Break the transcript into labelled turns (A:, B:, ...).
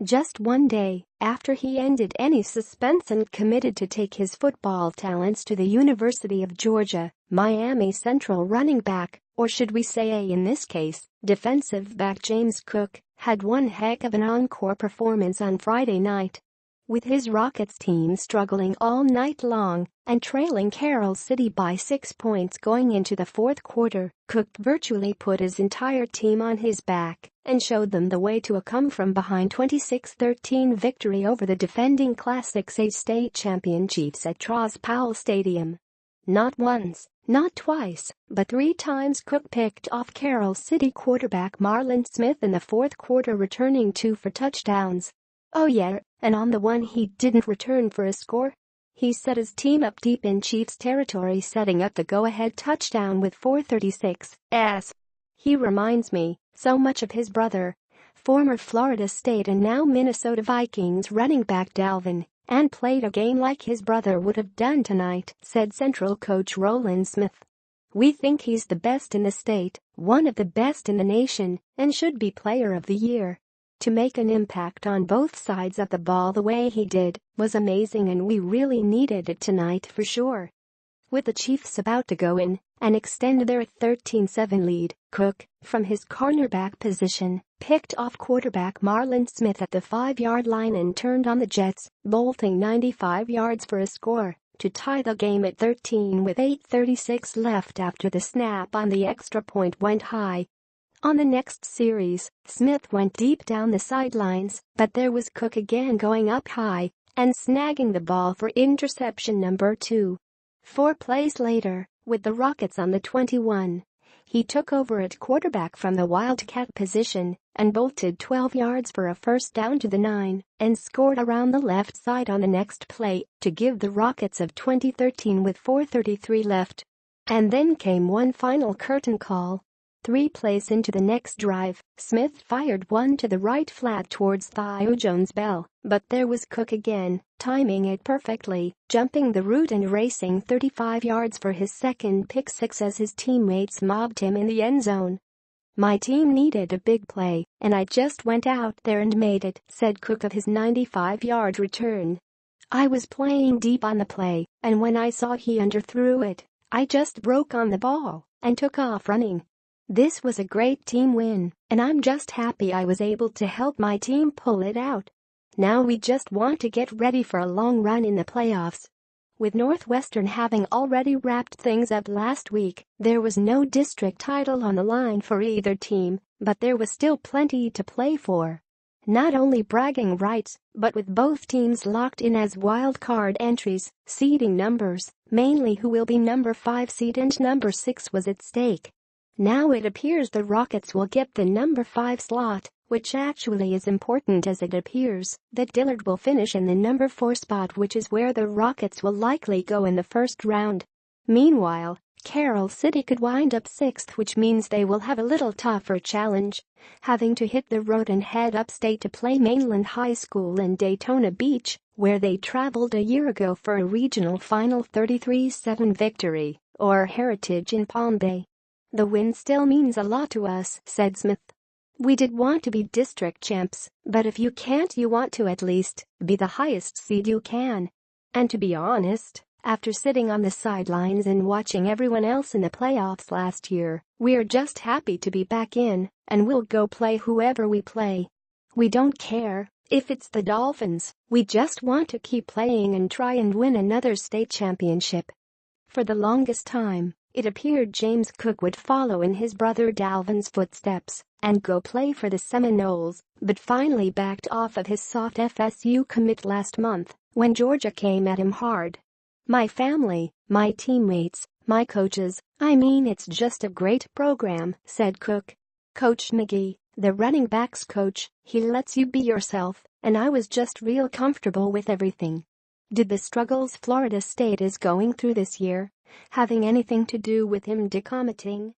A: Just one day after he ended any suspense and committed to take his football talents to the University of Georgia, Miami Central running back, or should we say in this case, defensive back James Cook, had one heck of an encore performance on Friday night. With his Rockets team struggling all night long and trailing Carroll City by 6 points going into the fourth quarter, Cook virtually put his entire team on his back and showed them the way to a come-from-behind 26-13 victory over the defending Class 6A state champion Chiefs at Ross Powell Stadium. Not once, not twice, but 3 times Cook picked off Carroll City quarterback Marlon Smith in the fourth quarter, returning 2 for touchdowns. Oh yeah, and on the one he didn't return for a score, he set his team up deep in Chiefs territory, setting up the go-ahead touchdown with 4:36. He reminds me so much of his brother, former Florida State and now Minnesota Vikings running back Dalvin, and played a game like his brother would have done tonight, said Central coach Roland Smith. We think he's the best in the state, one of the best in the nation, and should be player of the year. To make an impact on both sides of the ball the way he did was amazing, and we really needed it tonight for sure. With the Chiefs about to go in and extend their 13-7 lead, Cook, from his cornerback position, picked off quarterback Marlon Smith at the 5-yard line and turned on the Jets, bolting 95 yards for a score to tie the game at 13 with 8:36 left after the snap on the extra point went high. On the next series, Smith went deep down the sidelines, but there was Cook again going up high and snagging the ball for interception number 2. 4 plays later, with the Rockets on the 21, he took over at quarterback from the Wildcat position and bolted 12 yards for a first down to the 9 and scored around the left side on the next play to give the Rockets of 2013 with 4:33 left. And then came one final curtain call. 3 plays into the next drive, Smith fired one to the right flat towards Theo Jones-Bell, but there was Cook again, timing it perfectly, jumping the route and racing 35 yards for his second pick six as his teammates mobbed him in the end zone. My team needed a big play, and I just went out there and made it, said Cook of his 95-yard return. I was playing deep on the play, and when I saw he underthrew it, I just broke on the ball and took off running. This was a great team win, and I'm just happy I was able to help my team pull it out. Now we just want to get ready for a long run in the playoffs. With Northwestern having already wrapped things up last week, there was no district title on the line for either team, but there was still plenty to play for. Not only bragging rights, but with both teams locked in as wild card entries, seeding numbers, mainly who will be number 5 seed and number 6 was at stake. Now it appears the Rockets will get the number 5 slot, which actually is important as it appears that Dillard will finish in the number 4 spot, which is where the Rockets will likely go in the first round. Meanwhile, Carroll City could wind up 6th, which means they will have a little tougher challenge, having to hit the road and head upstate to play Mainland High School in Daytona Beach, where they traveled a year ago for a regional final 33-7 victory, or Heritage in Palm Bay. The win still means a lot to us, said Smith. We did want to be district champs, but if you can't, you want to at least be the highest seed you can. And to be honest, after sitting on the sidelines and watching everyone else in the playoffs last year, we're just happy to be back in, and we'll go play whoever we play. We don't care if it's the Dolphins, we just want to keep playing and try and win another state championship. For the longest time, it appeared James Cook would follow in his brother Dalvin's footsteps and go play for the Seminoles, but finally backed off of his soft FSU commit last month when Georgia came at him hard. My family, my teammates, my coaches, I mean it's just a great program, said Cook. Coach McGee, the running backs coach, he lets you be yourself, and I was just real comfortable with everything. Did the struggles Florida State is going through this year having anything to do with him decommitting?